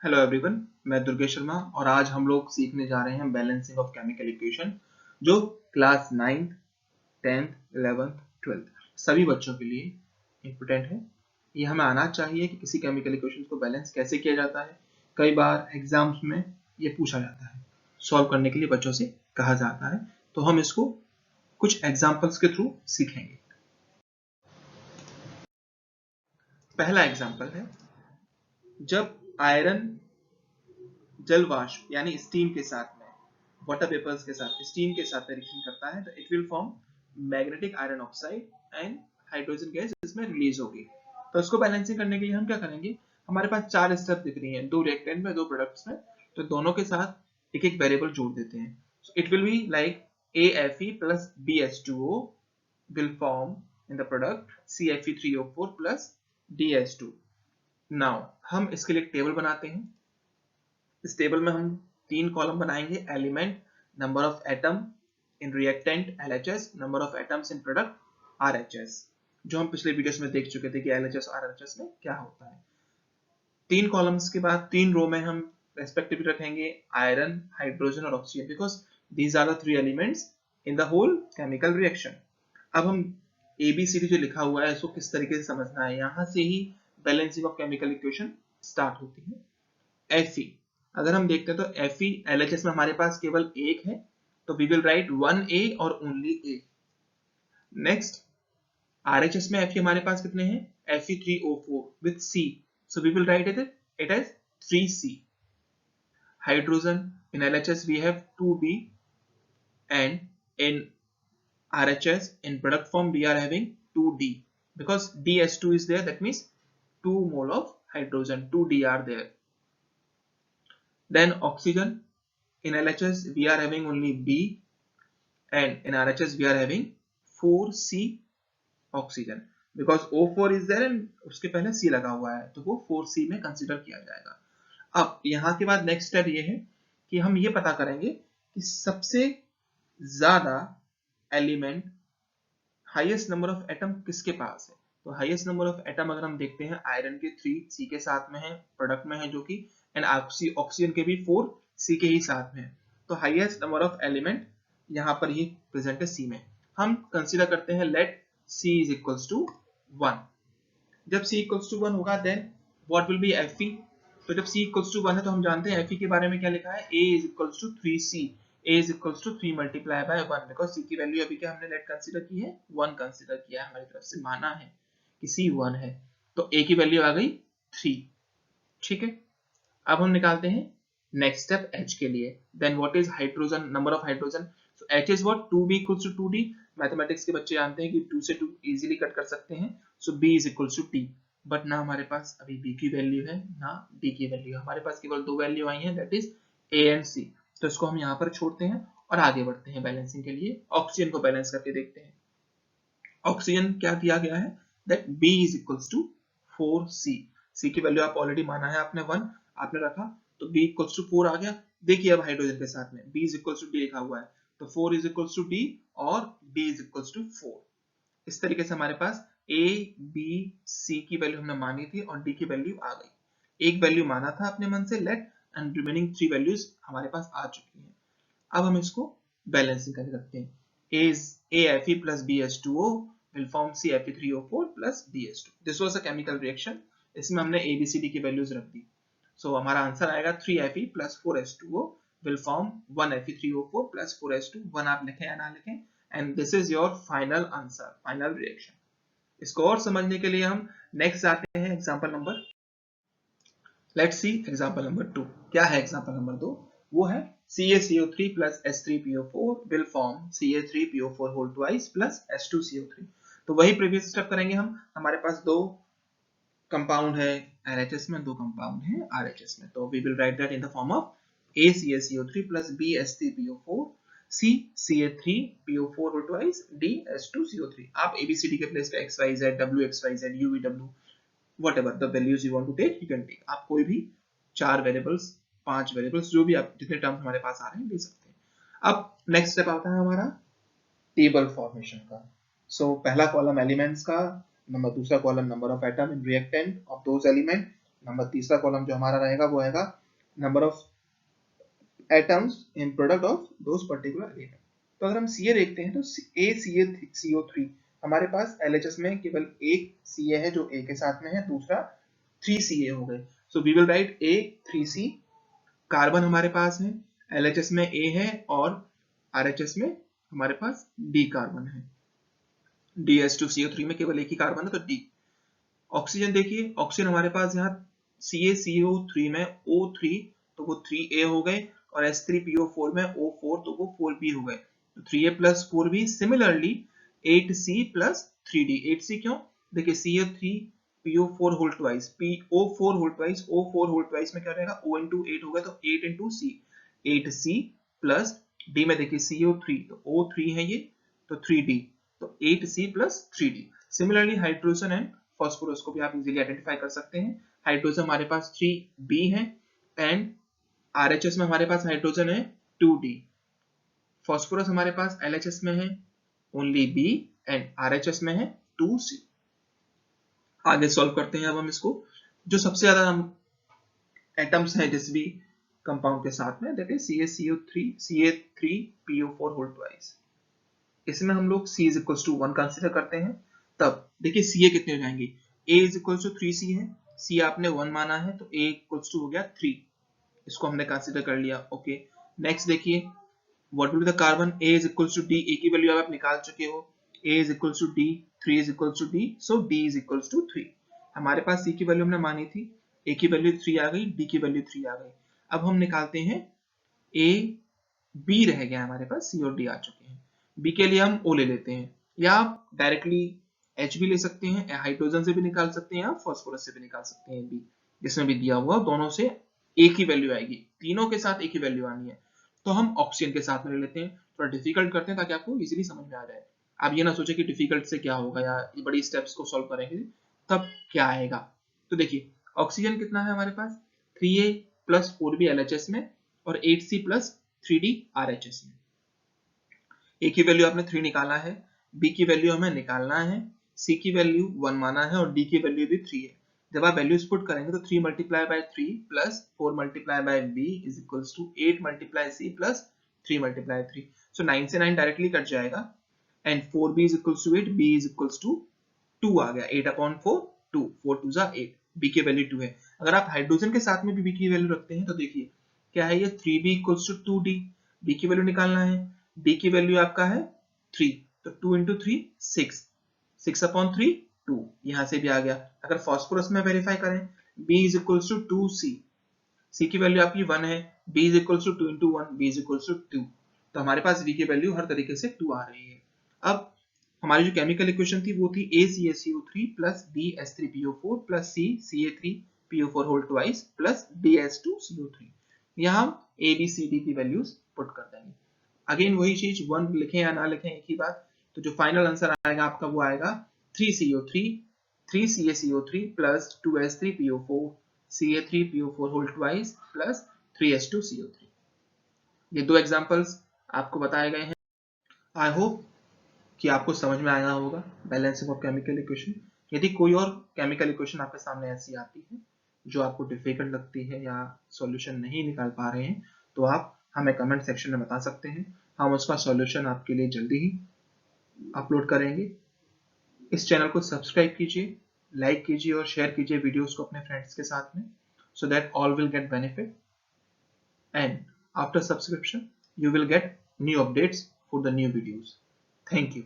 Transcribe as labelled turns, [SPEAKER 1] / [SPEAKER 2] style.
[SPEAKER 1] Hello everyone, मैं दुर्गेश शर्मा और आज हम लोग सीखने जा रहे हैं बैलेंसिंग ऑफ केमिकल इक्वेशन जो class 9th, 10th, 11th, 12th सभी बच्चों के लिए इम्पोर्टेंट है। ये हमें आना चाहिए कि किसी केमिकल इक्वेशन को बैलेंस कैसे किया जाता है। कई बार एग्जाम्स में ये पूछा जाता है, सॉल्व करने के लिए बच्चों से कहा जाता है, तो हम इसको कुछ एग्जाम्पल्स के थ्रू सीखेंगे। पहला एग्जाम्पल है, जब आयरन जल वाष्प यानी स्टीम के साथ में वाटर वेपर्स के साथ स्टीम के साथ रिएक्शन करता है तो it will form magnetic iron oxide and hydrogen gas इसमें रिलीज होगी। तो इसको बैलेंसिंग करने के लिए हम क्या करेंगे, हमारे पास चार स्टेप दिख रही हैं, दो रिएक्टेंट में दो प्रोडक्ट्स में, तो दोनों के साथ एक एक वेरिएबल जोड़ देते हैं। So it will be like AFE plus BH2O will form in the product CFE3O4 plus DS2। Now हम इसके लिए एक टेबल बनाते हैं। इस टेबल में हम तीन कॉलम बनाएंगे, element, number of atom in reactant LHS, number of atoms in product RHS, जो हम पिछले वीडियोस में देख चुके थे कि LHS और RHS में क्या होता है। तीन कॉलम्स के बाद तीन रो में हम रेस्पेक्टिवली रखेंगे आयरन, हाइड्रोजन और oxygen, because these are the three elements in the whole chemical reaction. अब हम ABCD जो लिखा हुआ है इसको किस तरीके से समझना है, यहां से ही balancing of chemical equation start होती है। Fe, अगर हम देखते हैं तो Fe LHS में हमारे पास केवल एक है, तो वी विल राइट 1A और ओनली A। नेक्स्ट RHS में Fe हमारे पास कितने हैं, Fe3O4 with C, so we will write it as 3C। Hydrogen in LHS we have 2B and in RHS in product form we are having 2D, because DS2 is there, that means 2 mole of hydrogen, 2D are there। Then oxygen in LHS we are having only B and in RHS we are having 4C oxygen, because O4 is there and उसके पहले C लगा हुआ है तो वो 4C में consider किया जाएगा। अब यहाँ के बाद नेक्स्ट स्टेप ये है कि हम ये पता करेंगे कि सबसे ज्यादा element, highest number of atom किसके पास है। तो हाईएस्ट नंबर ऑफ एटम अगर हम देखते हैं आयरन के 3 C के साथ में है, प्रोडक्ट में है जो कि, एंड ऑक्सीजन के भी 4 C के ही साथ में है, तो हाईएस्ट नंबर ऑफ एलिमेंट यहाँ पर ये प्रेजेंट है C में। हम कंसीडर करते हैं late C is equals to 1। जब C equals to 1 होगा then what will be Fe। तो जब C equals to 1 है तो हम जानते हैं Fe के बारे में क्या लिखा है, A is equals to 3C, A is equals to 3 multiply by 1, because C की वैल्यू अभी क्या हमने लेट कंसीडर की है, 1 कंसीडर किया है, हमारी तरफ से माना है कि C 1 है, तो A की वैल्यू आ गई 3। ठीक है, अब हम निकालते हैं नेक्स्ट स्टेप H के लिए। Then what is hydrogen, number of hydrogen, so H is what, 2B equals to 2D। Mathematics के बच्चे जानते हैं कि 2 से 2 इजीली कट कर सकते हैं, सो B is equals to T, but ना हमारे पास अभी B की वैल्यू है ना D की वैल्यू, हमारे पास केवल दो वैल्यू आई हैं, that is A and C। तो इसको हम यहाँ पर छोड़ते हैं और आगे बढ़ते हैं बैलेंसिंग के लिए। ऑक्सीजन को बैलेंस करके देखते हैं। ऑक्सीजन क्या दिया गया है, that B is equals to 4C, C की वैल्यू आप ऑलरेडी माना है आपने 1 आपने रखा, तो B equals to 4 आ गया। देखिए अब हाइड्रोजन के साथ में B is equals to D लिखा हुआ है, तो 4 is equals to D और D is equals to 4। इस तरीके से हमारे पास A, B, C की वैल्यू हमने मानी थी और D की वैल्यू आ गई। एक वैल्यू माना था अपने मन से लेट, एंड रिमेनिंग 3 वैल्यूज हमारे पास आ चुकी हैं। अब हम इसको बैलेंसिंग करके रखते हैं। AFE plus BH2O will form CFE3O4 plus DS2। This was a chemical reaction, इसमें हमने ABCD की वैल्यूज रख दी। सो हमारा आंसर आएगा 3Fe plus 4H2O will form 1Fe3O4 plus 4H2। 1 आप लिखें या ना लिखें, and this is your final answer, final reaction। इसको और समझने के लिए हम नेक्स्ट आते हैं example number, let's see example number 2। क्या है एग्जांपल नंबर 2, वो है CaCO3 plus H3PO4 will form Ca3PO4 whole twice plus H2CO3। तो वही प्रीवियस स्टेप करेंगे हम। हमारे पास दो कंपाउंड है LHS में, दो कंपाउंड है RHS में, तो we will write that in the form of ACaCO3 plus BH3PO4 CCA3PO4 whole twice DH2CO3। आप ABCD के प्लेस पे XYZ, WXYZ, UVW, whatever the values you want to take you can take। आप कोई भी 4 variables, 5 variables, जो भी आप जितने टर्म्स हमारे पास आ रहे हैं ले सकते हैं। अब नेक्स्ट स्टेप आता है हमारा टेबल फॉर्मेशन का। सो पहला कॉलम एलिमेंट्स का, नंबर दूसरा column number of atom in reactant of those element, number तीसरा कॉलम जो हमारा रहेगा वो आएगा number of atoms in product of those particular element. तो अगर हम Ca देखते हैं तो ACaCO3 हमारे पास LHS में केवल एक Ca है जो A के साथ में है, दूसरा 3Ca हो गए। So we will write A 3C। Carbon हमारे पास है, LHS में A है और RHS में हमारे पास D कार्बन है। DS2CO3 में केवल एक ही कार्बन है तो D। ऑक्सीजन देखिए, ऑक्सीजन हमारे पास यहाँ CaCO3 में O3 तो वो 3A हो गए और H3PO4 में O4 तो वो 4B हो गए। तो 3A plus 4B similarly 8C plus 3D। 8C क्यों? देखिए CO3PO4 whole twice PO4 whole twice O4 whole twice में क्या रहेगा O into 8 होगा तो 8 into C 8C plus D में देखिए CO3 तो O3 है ये तो 3D तो 8C plus 3D। Similarly hydrogen and phosphorus को भी आप इजीली आइडेंटिफाई कर सकते हैं। हाइड्रोजन हमारे पास 3B है एंड RHS में हमारे पास हाइड्रोजन है 2D। फॉस्फोरस हमारे पास LHS में है ओनली B एंड RHS में है 2C। आगे सॉल्व करते हैं अब हम इसको। जो सबसे ज्यादा एटम्स हैं जिस भी कंपाउंड के साथ में that is CA3PO4 whole twice. इसमें हम लोग C is equals to 1 consider करते हैं। तब देखिए Ca कितने हो जाएंगे, A is equals to 3C है, C आपने 1 माना है तो A equals to हो गया 3, इसको हमने कंसीडर कर लिया। ओके नेक्स्ट देखिए what will be the carbon, A is equals to D, A की वैल्यू आप निकाल चुके हो, A is equals to D, 3 is equals to D, so D is equals to 3। हमारे पास C की वैल्यू हमने मानी थी, A की वैल्यू 3 आ गई, D की वैल्यू 3 आ गई। अब हम निकालते हैं A, B रह गया हमारे पास, C और D आ चुके हैं। B के लिए हम O ले लेते हैं या आप डायरेक्टली H भी ले सकते हैं, हाइड्रोजन से भी निकाल सकते हैं या फॉस्फोरस से भी निकाल सकते हैं B, जिसमें भी दिया हुआ दोनों से एक ही वैल्यू आएगी, तीनों के साथ एक ही वैल्यू आनी है। तो हम ऑक्सीजन के साथ में ले लेते हैं, थोड़ा डिफिकल्ट करते हैं ताकि आपको इजीली समझ में आ जाए। आप ये ना सोचे कि डिफिकल्ट से क्या होगा या ये बड़ी स्टेप्स को सॉल्व करेंगे तब क्या आएगा। तो देखिए ऑक्सीजन कितना है हमारे पास 3A plus 4B LHS में और 8C plus 3D RHS में। A की वैल्यू आपने 3 निकाला है, B की वैल्यू हमें निकालना है, C की वैल्यू 1 माना है और D की वैल्यू भी 3 है। जब आप वैल्यूज पुट करेंगे तो 3 multiply by 3 plus 4 multiply by B is equals to 8 multiply C plus 3 multiply 3। So 9 से 9 डायरेक्टली कट जाएगा and 4B is equals to 8, B is equals to 2 आ गया, 8 अपॉन 4 2, 4 2 जा 8, B की वैल्यू 2 है। अगर आप हाइड्रोजन के साथ में भी B की वैल्यू रखते हैं तो देखिए क्या है ये 3B equals to 2D, B की वैल्यू निकालना है, D की वैल्यू आपका है 3 तो 2 इंटू 3 6, 6 अपॉन 3 2, यहां से भी आ गया। अगर फॉस्फोरस में वेरीफाई करें B is equals to 2C, C की वैल्यू आपकी 1 है, B is equals to 2 into 1, B is equals to 2, तो हमारे पास V की वैल्यू हर तरीके से 2 आ रही है। अब हमारी जो केमिकल इक्वेशन थी वो थी ACaCO3 plus BH3PO4 plus CCA3PO4 whole twice plus DS2CO3। यहाँ हम ABCD की वैल्यूज पुट कर देंगे। अगेन वही चीज 1 लिखें या ना लिखें एक ही बात। तो जो फाइनल आंसर आएगा आपका वो आएगा 3CO3 3CaCO3 plus 2H3PO4 CA3PO4 whole twice plus 3H2CO3। ये दो एग्जांपल्स आपको बताए गए हैं। आई होप कि आपको समझ में आया होगा बैलेंसिंग ऑफ केमिकल इक्वेशन। यदि कोई और केमिकल इक्वेशन आपके सामने ऐसी आती है जो आपको डिफिकल्ट लगती है या सॉल्यूशन नहीं निकाल पा रहे हैं तो आप हमें कमेंट सेक्शन में बता सकते हैं, हम उसका सॉल्यूशन आपके लिए जल्दी ही अपलोड करेंगे। इस चैनल को सब्सक्राइब कीजिए, लाइक कीजिए और शेयर कीजिए वीडियोस को अपने फ्रेंड्स के साथ में, so that all will get benefit and after subscription you will get new updates for the new videos. Thank you.